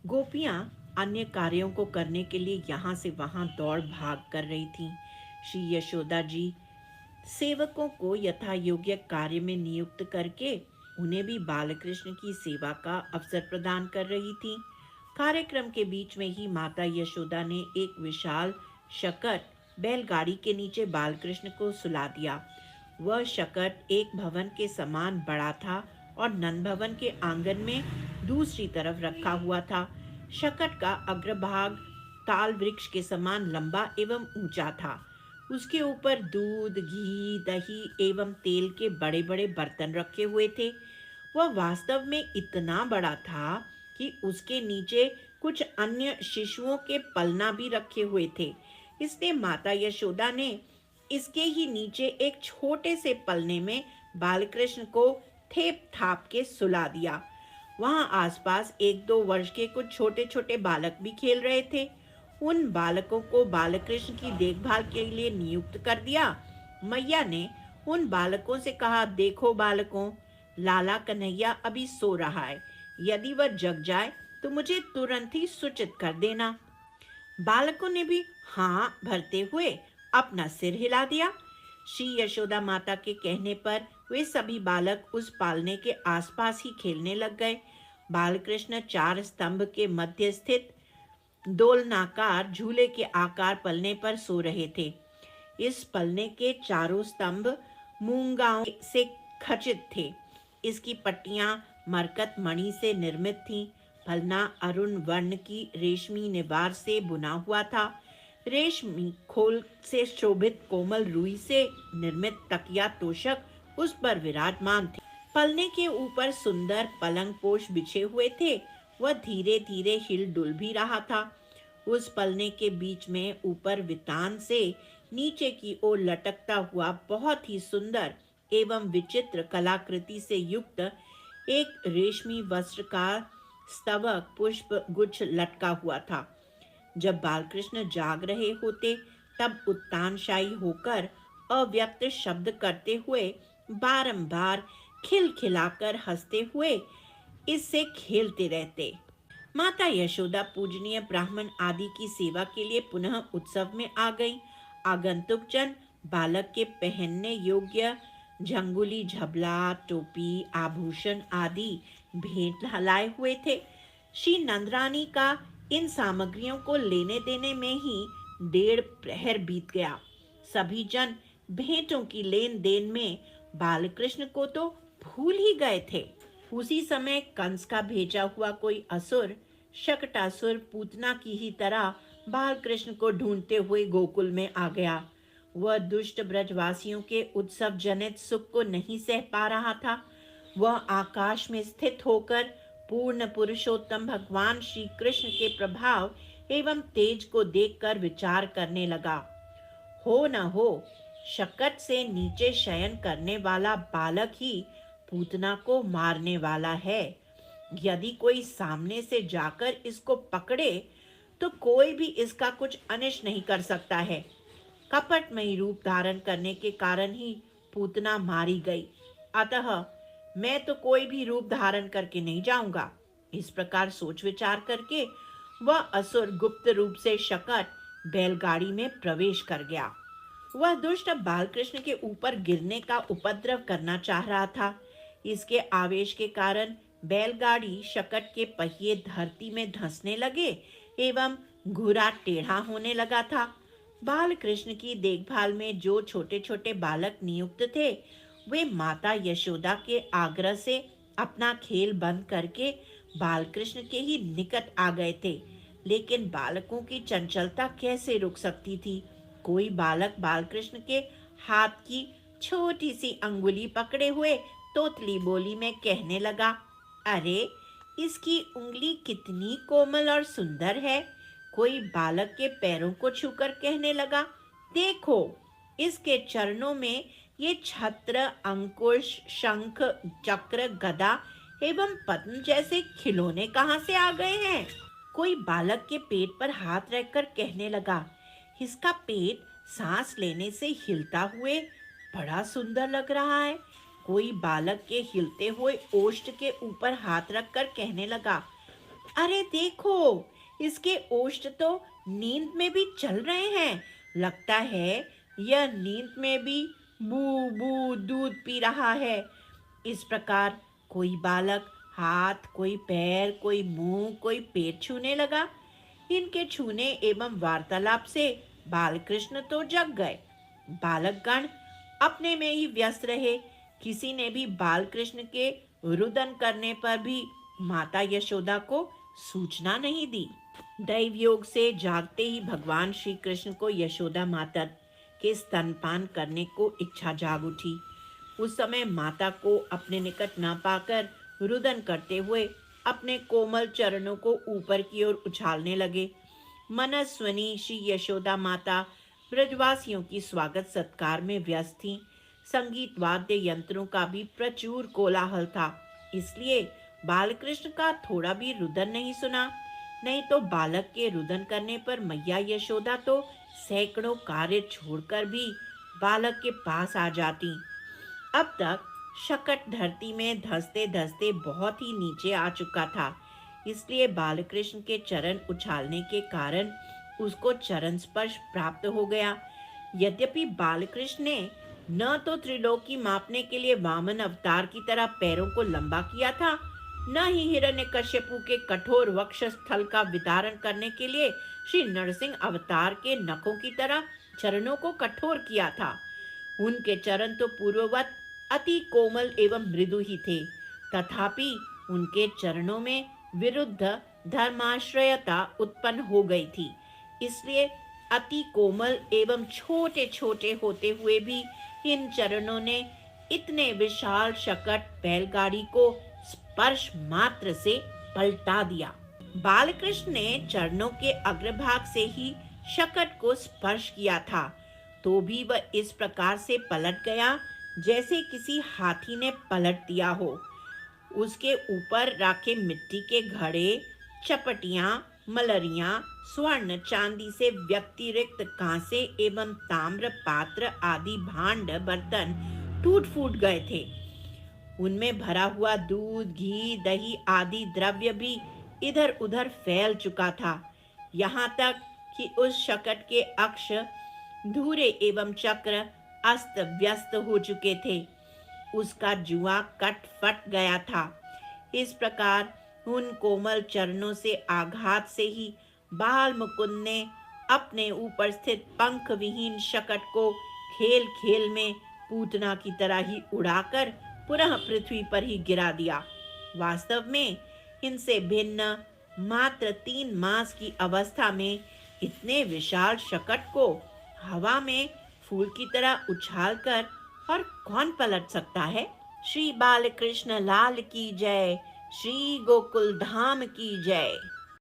गोपियां अन्य कार्यों को करने के लिए यहाँ से वहां दौड़ भाग कर रही थीं। श्री यशोदा जी सेवकों को यथा योग्य कार्य में नियुक्त करके उन्हें भी बालकृष्ण की सेवा का अवसर प्रदान कर रही थी। कार्यक्रम के बीच में ही माता यशोदा ने एक विशाल शकट बैलगाड़ी के नीचे बालकृष्ण को सुला दिया। वह शकट एक भवन के समान बड़ा था और नंद भवन के आंगन में दूसरी तरफ रखा हुआ था। शकट का अग्रभाग ताल वृक्ष के समान लंबा एवं ऊंचा था। उसके ऊपर दूध, घी, दही एवं तेल के बड़े बड़े बर्तन रखे हुए थे। वह वास्तव में इतना बड़ा था कि उसके नीचे कुछ अन्य शिशुओं के पलना भी रखे हुए थे। इसलिए माता यशोदा ने इसके ही नीचे एक छोटे से पलने में बालकृष्ण को थेप थाप के सुला दिया। वहां आसपास 1-2 वर्ष के कुछ छोटे छोटे बालक भी खेल रहे थे। उन बालकों को बालकृष्ण की देखभाल के लिए नियुक्त कर दिया। मैया ने उन बालकों से कहा, देखो बालकों, लाला कन्हैया अभी सो रहा है। यदि वह जग जाए तो मुझे तुरंत ही सूचित कर देना। बालकों ने भी हाँ भरते हुए अपना सिर हिला दिया। श्री यशोदा माता के कहने पर वे सभी बालक उस पालने के आसपास ही खेलने लग गए। बालकृष्ण 4 स्तंभ के मध्य स्थित दोलनाकार झूले के आकार पलने पर सो रहे थे। इस पलने के चारों स्तंभ मूंगाओं से खचित थे। इसकी पट्टियां मरकत मणि से निर्मित थीं। पलना अरुण वर्ण की रेशमी निवार से बुना हुआ था। रेशमी खोल से शोभित कोमल रुई से निर्मित तकिया तोशक उस पर विराजमान थे। पलने के ऊपर सुंदर पलंग पोश बिछे हुए थे। वह धीरे धीरे हिल डुल भी रहा था। उस पलने के बीच में ऊपर वितान से नीचे की ओर लटकता हुआ बहुत ही सुंदर एवं विचित्र कलाकृति से युक्त एक रेशमी वस्त्र का स्तवक पुष्प गुच्छ लटका हुआ था। जब बालकृष्ण जाग रहे होते तब उत्तानशाही होकर अव्यक्त शब्द करते हुए बारंबार खिलखिलाकर हंसते हुए इससे खेलते रहते। माता यशोदा पूजनीय ब्राह्मण आदि की सेवा के लिए पुनः उत्सव में आ गई। आगंतुक जन बालक के पहनने योग्य झंगुली, झबला, टोपी, आभूषण आदि भेंट लाए हुए थे। श्री नंदरानी का इन सामग्रियों को लेने देने में ही 1.5 प्रहर बीत गया। सभी जन भेंटों की लेन देन में बालकृष्ण को तो भूल ही गए थे। उसी समय कंस का भेजा हुआ कोई असुर, शकटासुर पूतना की ही तरह बालकृष्ण को ढूंढते हुए गोकुल में आ गया। वह दुष्ट ब्रजवासियों के उत्सव जनित सुख को नहीं सह पा रहा था। वह आकाश में स्थित होकर पूर्ण पुरुषोत्तम भगवान श्री कृष्ण के प्रभाव एवं तेज को देखकर विचार करने लगा। हो न हो, शकट से नीचे शयन करने वाला बालक ही पूतना को मारने वाला है। यदि कोई सामने से जाकर इसको पकड़े तो कोई भी इसका कुछ अनिष्ट नहीं कर सकता है। कपटमयी रूप धारण करने के कारण ही पूतना मारी गई। अतः मैं तो कोई भी रूप धारण करके नहीं जाऊंगा। इस प्रकार सोच विचार करके वह असुर गुप्त रूप से शकट बैलगाड़ी में प्रवेश कर गया। वह दुष्ट अब बालकृष्ण के ऊपर गिरने का उपद्रव करना चाह रहा था। इसके आवेश के कारण बैलगाड़ी शकट के पहिए धरती में धंसने लगे एवं घुरा टेढ़ा होने लगा था। बालकृष्ण की देखभाल में जो छोटे छोटे बालक नियुक्त थे वे माता यशोदा के आग्रह से अपना खेल बंद करके बालकृष्ण के ही निकट आ गए थे। लेकिन बालकों की चंचलता कैसे रुक सकती थी। कोई बालक बालकृष्ण के हाथ की छोटी सी अंगुली पकड़े हुए तोतली बोली में कहने लगा, अरे इसकी उंगली कितनी कोमल और सुंदर है। कोई बालक के पैरों को छूकर कहने लगा, देखो इसके चरणों में ये छत्र, अंकुश, शंख, चक्र, गदा एवं पद्म जैसे खिलौने कहाँ से आ गए हैं। कोई बालक के पेट पर हाथ रखकर कहने लगा, इसका पेट सांस लेने से हिलता हुए बड़ा सुंदर लग रहा है। कोई बालक के हिलते हुए ओष्ठ के ऊपर हाथ रखकर कहने लगा, अरे देखो, इसके ओष्ठ तो नींद में भी चल रहे हैं। लगता है यह नींद में भी बू बू दूध पी रहा है। इस प्रकार कोई बालक हाथ, कोई पैर, कोई मुंह, कोई पेट छूने लगा। इनके छूने एवं वार्तालाप से बालकृष्ण तो जग गए। बालकगण अपने में ही व्यस्त रहे। किसी ने भी बालकृष्ण के रुदन करने पर भी माता यशोदा को सूचना नहीं दी। दैव योग से जागते ही भगवान श्री कृष्ण को यशोदा माता के स्तनपान करने को इच्छा जाग उठी। उस समय माता को अपने निकट न पाकर रुदन करते हुए अपने कोमल चरणों को ऊपर की ओर उछालने लगे। मनस्विनी श्री यशोदा माता ब्रजवासियों की स्वागत सत्कार में व्यस्त थीं। संगीत वाद्य यंत्रों का भी प्रचुर कोलाहल था, इसलिए बालकृष्ण का थोड़ा भी रुदन नहीं सुना। नहीं तो बालक के रुदन करने पर मैया यशोदा तो सैकड़ों कार्य छोड़कर भी बालक के पास आ जाती। अब तक शकट धरती में धंसते धंसते बहुत ही नीचे आ चुका था, इसलिए बालकृष्ण के चरण उछालने के कारण उसको चरण स्पर्श प्राप्त हो गया। यद्यपि बालकृष्ण ने न तो त्रिलोकी मापने के लिए वामन अवतार की तरह पैरों को लंबा किया था, न ही हिरण्यकश्यपु के कठोर वक्षस्थल का विदारण करने के लिए श्री नरसिंह अवतार के नखों की तरह चरणों को कठोर किया था। उनके चरण तो पूर्ववत अति कोमल एवं मृदु ही थे, तथापि उनके चरणों में विरुद्ध धर्माश्रयता उत्पन्न हो गई थी। इसलिए अति कोमल एवं छोटे छोटे होते हुए भी इन चरणों ने इतने विशाल शकट बैलगाड़ी को स्पर्श मात्र से पलटा दिया। बालकृष्ण ने चरणों के अग्रभाग से ही शकट को स्पर्श किया था, तो भी वह इस प्रकार से पलट गया जैसे किसी हाथी ने पलट दिया हो। उसके ऊपर रखे मिट्टी के घड़े, चपटियां, मलरियां, स्वर्ण चांदी से व्यतिरिक्त कांसे एवं ताम्र पात्र आदि भांड बर्तन टूट फूट गए थे। उनमें भरा हुआ दूध, घी, दही आदि द्रव्य भी इधर उधर फैल चुका था। यहाँ तक कि उस शकट के अक्ष, धुरे एवं चक्र अस्त व्यस्त हो चुके थे। उसका जुआ कट फट गया था। इस प्रकार उन कोमल चरणों से आघात से ही बाल मुकुंद ने अपने ऊपर स्थित पंख विहीन शकट को खेल खेल में पूतना की तरह ही उड़ाकर पुनः पृथ्वी पर ही गिरा दिया। वास्तव में इनसे भिन्न मात्र 3 मास की अवस्था में इतने विशाल शकट को हवा में फूल की तरह उछालकर और कौन पलट सकता है। श्री बालकृष्ण लाल की जय, श्री गोकुल धाम की जय।